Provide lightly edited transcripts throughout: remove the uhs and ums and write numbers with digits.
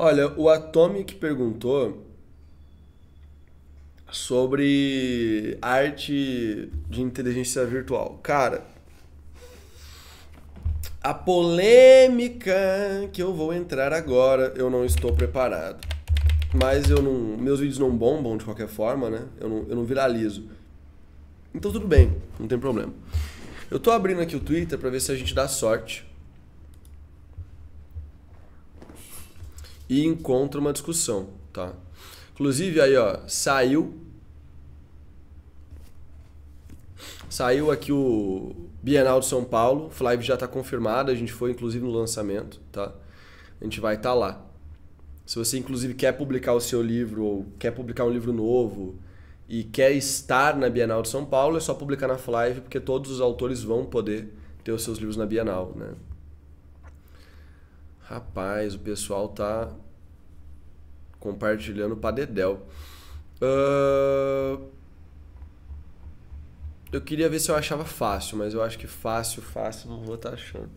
Olha, o Atomic perguntou sobre arte de inteligência virtual. Cara, a polêmica que eu vou entrar agora, eu não estou preparado. Mas eu não, meus vídeos não bombam de qualquer forma, né? Eu não viralizo. Então tudo bem, não tem problema. Eu tô abrindo aqui o Twitter pra ver se a gente dá sorte e encontra uma discussão, tá? Inclusive aí, ó, saiu aqui o Bienal de São Paulo, o Flávio já tá confirmado, a gente foi inclusive no lançamento, tá? A gente vai estar lá. Se você inclusive quer publicar o seu livro ou quer publicar um livro novo e quer estar na Bienal de São Paulo, é só publicar na Flávio, porque todos os autores vão poder ter os seus livros na Bienal, né? Rapaz, o pessoal tá compartilhando pra dedéu. Ahn, eu queria ver se eu achava fácil, mas eu acho que fácil, não vou estar achando.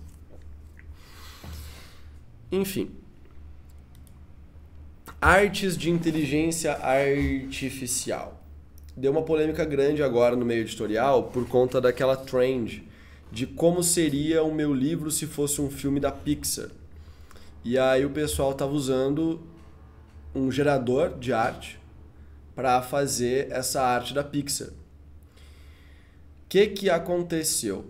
Enfim, artes de inteligência artificial. Deu uma polêmica grande agora no meio editorial por conta daquela trend de como seria o meu livro se fosse um filme da Pixar. E aí o pessoal tava usando um gerador de arte para fazer essa arte da Pixar. O que aconteceu?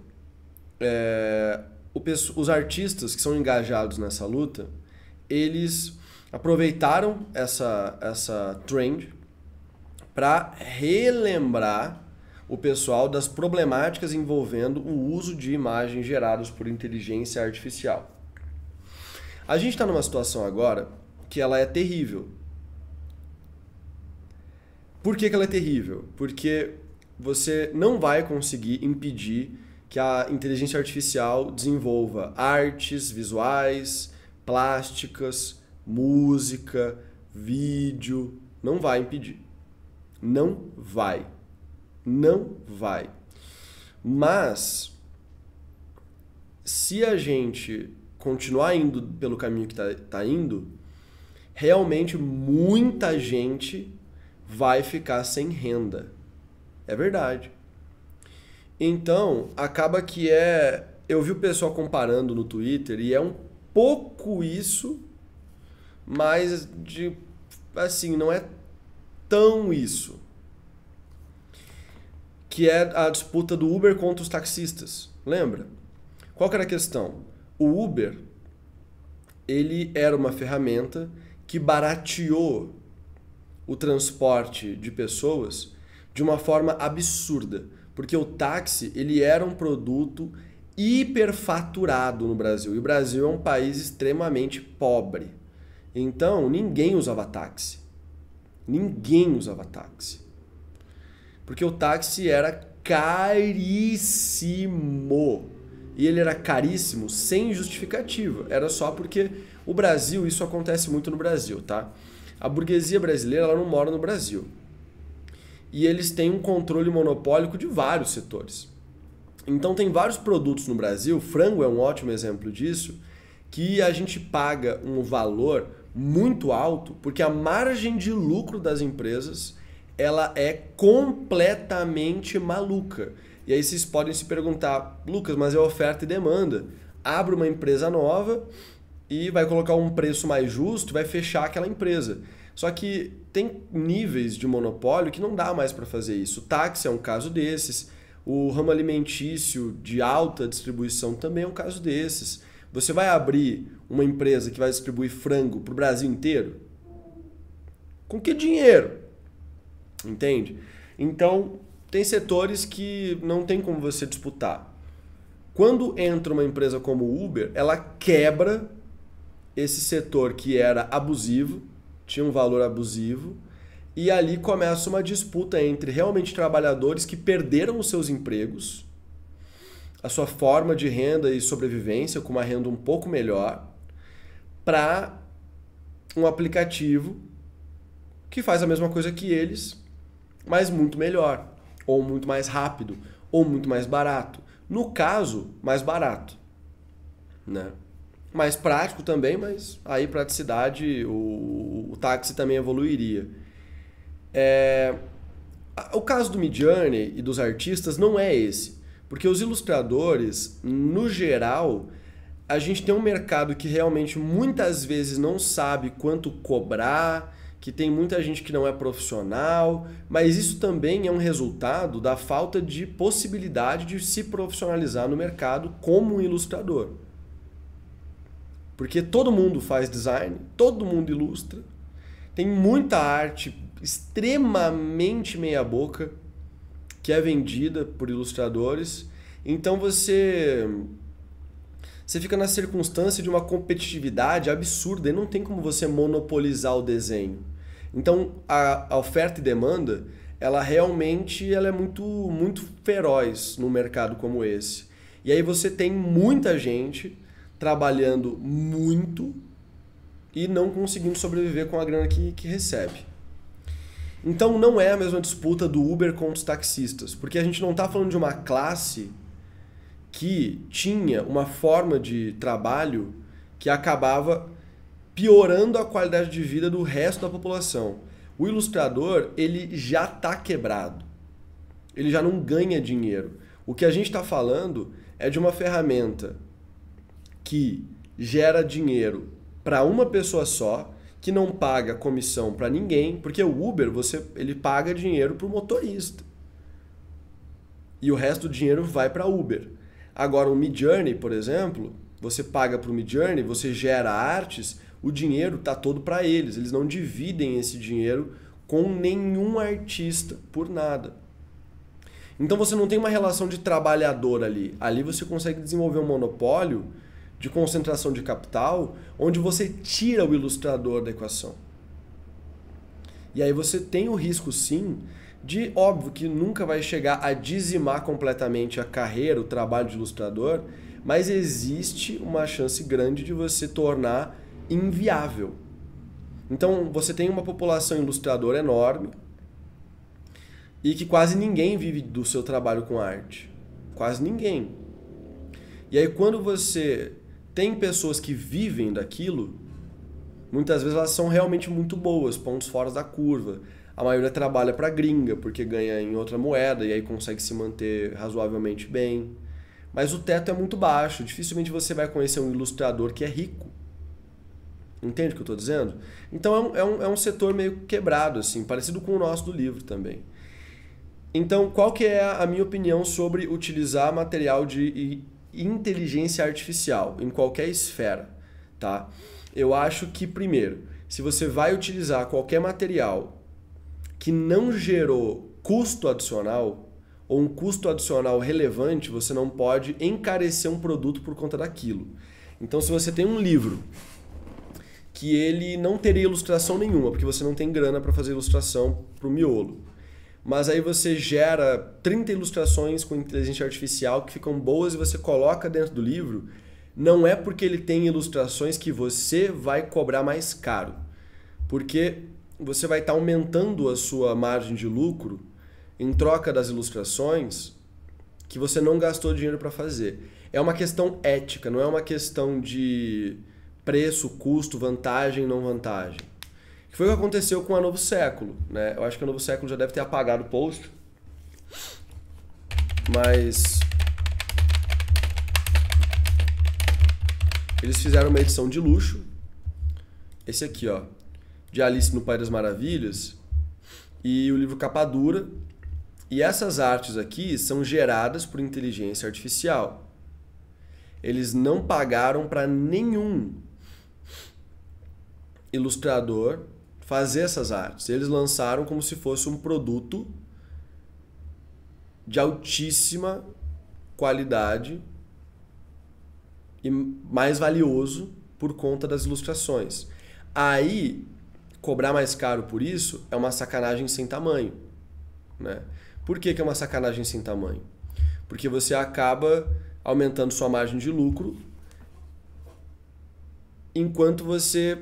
Os artistas que são engajados nessa luta, eles aproveitaram essa trend para relembrar o pessoal das problemáticas envolvendo o uso de imagens geradas por inteligência artificial. A gente está numa situação agora que ela é terrível. Por que ela é terrível? Porque você não vai conseguir impedir que a inteligência artificial desenvolva artes visuais, plásticas, música, vídeo. Não vai impedir. Não vai. Não vai. Mas, se a gente continuar indo pelo caminho que tá indo, realmente muita gente vai ficar sem renda. É verdade. Então, acaba que é. Eu vi o pessoal comparando no Twitter e é um pouco isso, mas de. Assim, não é tão isso. Que é a disputa do Uber contra os taxistas. Lembra? Qual que era a questão? O Uber, ele era uma ferramenta que barateou o transporte de pessoas de uma forma absurda. Porque o táxi, ele era um produto hiperfaturado no Brasil. E o Brasil é um país extremamente pobre. Então, ninguém usava táxi. Ninguém usava táxi. Porque o táxi era caríssimo. E ele era caríssimo sem justificativa. Era só porque o Brasil, isso acontece muito no Brasil, tá? A burguesia brasileira, ela não mora no Brasil. E eles têm um controle monopólico de vários setores. Então tem vários produtos no Brasil, frango é um ótimo exemplo disso, que a gente paga um valor muito alto porque a margem de lucro das empresas ela é completamente maluca. E aí vocês podem se perguntar, Lucas, mas é oferta e demanda. Abre uma empresa nova e vai colocar um preço mais justo e vai fechar aquela empresa. Só que tem níveis de monopólio que não dá mais para fazer isso. O táxi é um caso desses. O ramo alimentício de alta distribuição também é um caso desses. Você vai abrir uma empresa que vai distribuir frango para o Brasil inteiro? Com que dinheiro? Entende? Então, tem setores que não tem como você disputar. Quando entra uma empresa como o Uber, ela quebra esse setor que era abusivo, tinha um valor abusivo, e ali começa uma disputa entre realmente trabalhadores que perderam os seus empregos, a sua forma de renda e sobrevivência com uma renda um pouco melhor, para um aplicativo que faz a mesma coisa que eles, mas muito melhor, ou muito mais rápido, ou muito mais barato. No caso, mais barato, né? mais prático também, mas aí praticidade, o táxi também evoluiria. O caso do Midjourney e dos artistas não é esse, porque os ilustradores, no geral, a gente tem um mercado que realmente muitas vezes não sabe quanto cobrar, que tem muita gente que não é profissional, mas isso também é um resultado da falta de possibilidade de se profissionalizar no mercado como um ilustrador. Porque todo mundo faz design, todo mundo ilustra, tem muita arte extremamente meia-boca que é vendida por ilustradores, então você fica na circunstância de uma competitividade absurda e não tem como você monopolizar o desenho. Então a oferta e demanda, ela realmente é muito, muito feroz num mercado como esse. E aí você tem muita gente trabalhando muito e não conseguindo sobreviver com a grana que recebe. Então não é a mesma disputa do Uber com os taxistas, porque a gente não está falando de uma classe que tinha uma forma de trabalho que acabava piorando a qualidade de vida do resto da população. O ilustrador, ele já está quebrado. Ele já não ganha dinheiro. O que a gente está falando é de uma ferramenta que gera dinheiro para uma pessoa só, que não paga comissão para ninguém, porque o Uber, ele paga dinheiro para o motorista. E o resto do dinheiro vai para Uber. Agora, o Midjourney, por exemplo, você paga para o Midjourney, você gera artes, o dinheiro está todo para eles. Eles não dividem esse dinheiro com nenhum artista por nada. Então você não tem uma relação de trabalhador ali. Ali você consegue desenvolver um monopólio de concentração de capital, onde você tira o ilustrador da equação. E aí você tem o risco, sim, de, óbvio, que nunca vai chegar a dizimar completamente a carreira, o trabalho de ilustrador, mas existe uma chance grande de você tornar inviável. Então, você tem uma população ilustradora enorme e que quase ninguém vive do seu trabalho com arte. Quase ninguém. E aí, quando você tem pessoas que vivem daquilo, muitas vezes elas são realmente muito boas, pontos fora da curva. A maioria trabalha para gringa, porque ganha em outra moeda e aí consegue se manter razoavelmente bem. Mas o teto é muito baixo, dificilmente você vai conhecer um ilustrador que é rico. Entende o que eu estou dizendo? Então é um setor meio quebrado, assim, parecido com o nosso do livro também. Então, qual que é a minha opinião sobre utilizar material de inteligência artificial em qualquer esfera, tá? Eu acho que, primeiro, se você vai utilizar qualquer material que não gerou custo adicional ou um custo adicional relevante, você não pode encarecer um produto por conta daquilo. Então, se você tem um livro que ele não teria ilustração nenhuma, porque você não tem grana para fazer ilustração para o miolo, mas aí você gera 30 ilustrações com inteligência artificial que ficam boas e você coloca dentro do livro, não é porque ele tem ilustrações que você vai cobrar mais caro. Porque você vai estar aumentando a sua margem de lucro em troca das ilustrações que você não gastou dinheiro para fazer. É uma questão ética, não é uma questão de preço, custo, vantagem, não vantagem. Que foi o que aconteceu com a Novo Século, né? Eu acho que a Novo Século já deve ter apagado o post. Mas eles fizeram uma edição de luxo. Esse aqui, ó, de Alice no País das Maravilhas, e o livro capa dura. E essas artes aqui são geradas por inteligência artificial. Eles não pagaram para nenhum ilustrador fazer essas artes. Eles lançaram como se fosse um produto de altíssima qualidade e mais valioso por conta das ilustrações. Aí, cobrar mais caro por isso é uma sacanagem sem tamanho, né? Por que é uma sacanagem sem tamanho? Porque você acaba aumentando sua margem de lucro enquanto você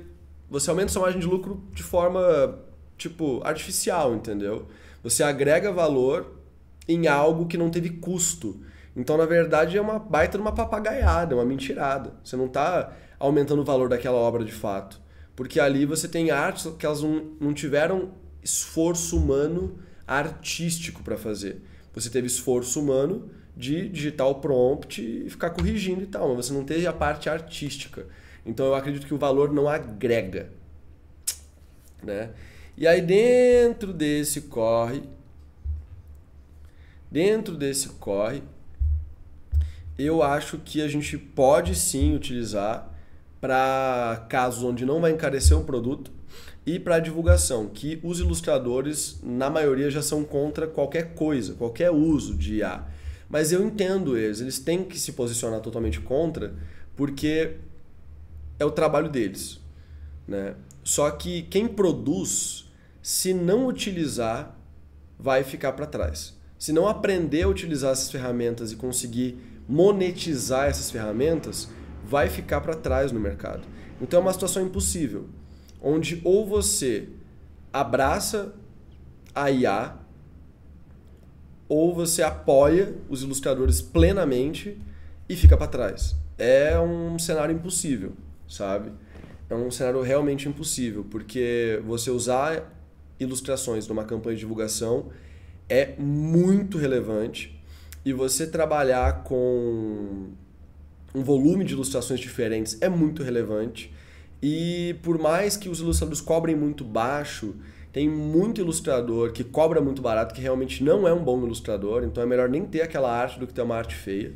aumenta sua margem de lucro de forma, tipo, artificial, entendeu? Você agrega valor em algo que não teve custo. Então, na verdade, é uma baita de uma papagaiada, uma mentirada. Você não está aumentando o valor daquela obra de fato. Porque ali você tem artes que elas não tiveram esforço humano artístico para fazer. Você teve esforço humano de digitar o prompt e ficar corrigindo e tal, mas você não teve a parte artística. Então eu acredito que o valor não agrega, né? E aí dentro desse corre, eu acho que a gente pode sim utilizar para casos onde não vai encarecer um produto e para divulgação, que os ilustradores, na maioria, já são contra qualquer coisa, qualquer uso de IA. Mas eu entendo eles têm que se posicionar totalmente contra, porque é o trabalho deles, né? Só que quem produz, se não utilizar, vai ficar para trás. Se não aprender a utilizar essas ferramentas e conseguir monetizar essas ferramentas, vai ficar para trás no mercado. Então é uma situação impossível, onde ou você abraça a IA, ou você apoia os ilustradores plenamente e fica para trás. É um cenário impossível, sabe? É um cenário realmente impossível, porque você usar ilustrações numa campanha de divulgação é muito relevante, e você trabalhar com um volume de ilustrações diferentes é muito relevante. E por mais que os ilustradores cobrem muito baixo, tem muito ilustrador que cobra muito barato, que realmente não é um bom ilustrador, então é melhor nem ter aquela arte do que ter uma arte feia,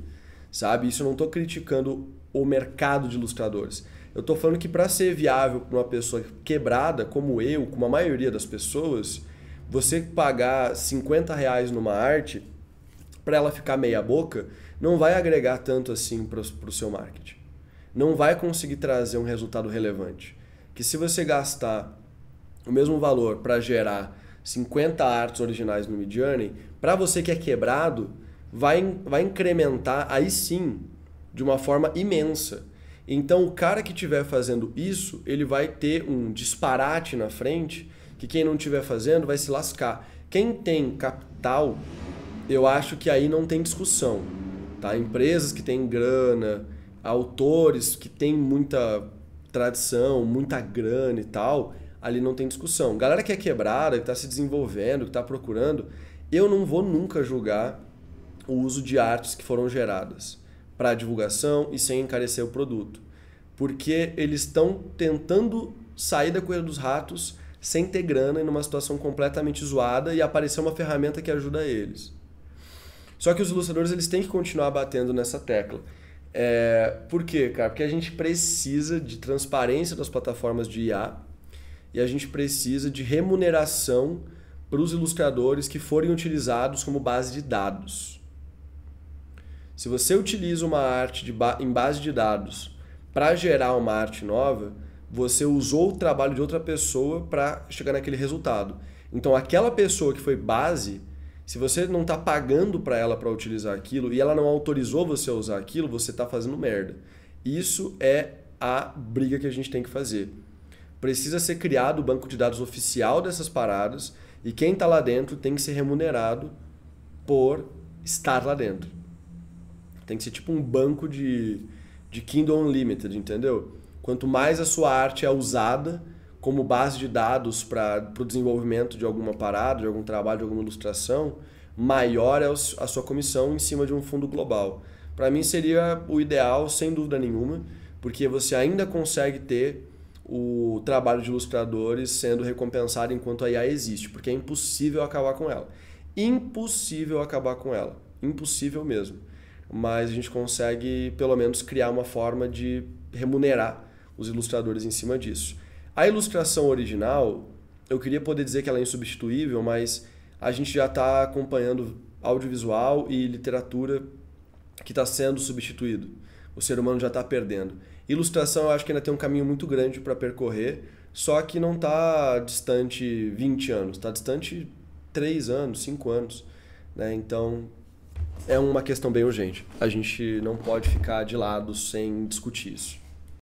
sabe? Isso eu não estou criticando o mercado de ilustradores. Eu estou falando que para ser viável para uma pessoa quebrada, como eu, como a maioria das pessoas, você pagar R$50 numa arte, para ela ficar meia boca, não vai agregar tanto assim para o seu marketing. Não vai conseguir trazer um resultado relevante. Que se você gastar o mesmo valor para gerar 50 artes originais no Midjourney, para você que é quebrado, vai incrementar aí sim de uma forma imensa. Então o cara que estiver fazendo isso, ele vai ter um disparate na frente que quem não estiver fazendo vai se lascar. Quem tem capital, eu acho que aí não tem discussão. Tá? Empresas que têm grana, autores que têm muita tradição, muita grana e tal, ali não tem discussão. Galera que é quebrada, que está se desenvolvendo, que está procurando, eu não vou nunca julgar o uso de artes que foram geradas para divulgação e sem encarecer o produto. Porque eles estão tentando sair da corrida dos ratos sem ter grana e numa situação completamente zoada, e aparecer uma ferramenta que ajuda eles. Só que os ilustradores eles têm que continuar batendo nessa tecla. Por quê, cara? Porque a gente precisa de transparência das plataformas de IA e a gente precisa de remuneração para os ilustradores que forem utilizados como base de dados. Se você utiliza uma arte em base de dados para gerar uma arte nova, você usou o trabalho de outra pessoa para chegar naquele resultado. Então aquela pessoa que foi base, se você não está pagando para ela para utilizar aquilo e ela não autorizou você a usar aquilo, você está fazendo merda. Isso é a briga que a gente tem que fazer. Precisa ser criado o banco de dados oficial dessas paradas e quem está lá dentro tem que ser remunerado por estar lá dentro. Tem que ser tipo um banco de Kindle Unlimited, entendeu? Quanto mais a sua arte é usada como base de dados para o desenvolvimento de alguma parada, de algum trabalho, de alguma ilustração, maior é a sua comissão em cima de um fundo global. Para mim seria o ideal, sem dúvida nenhuma, porque você ainda consegue ter o trabalho de ilustradores sendo recompensado enquanto a IA existe, porque é impossível acabar com ela. Impossível acabar com ela. Impossível mesmo. Mas a gente consegue, pelo menos, criar uma forma de remunerar os ilustradores em cima disso. A ilustração original, eu queria poder dizer que ela é insubstituível, mas a gente já está acompanhando audiovisual e literatura que está sendo substituído. O ser humano já está perdendo. Ilustração eu acho que ainda tem um caminho muito grande para percorrer, só que não está distante 20 anos, está distante 3 anos, 5 anos. Né? Então é uma questão bem urgente. A gente não pode ficar de lado sem discutir isso.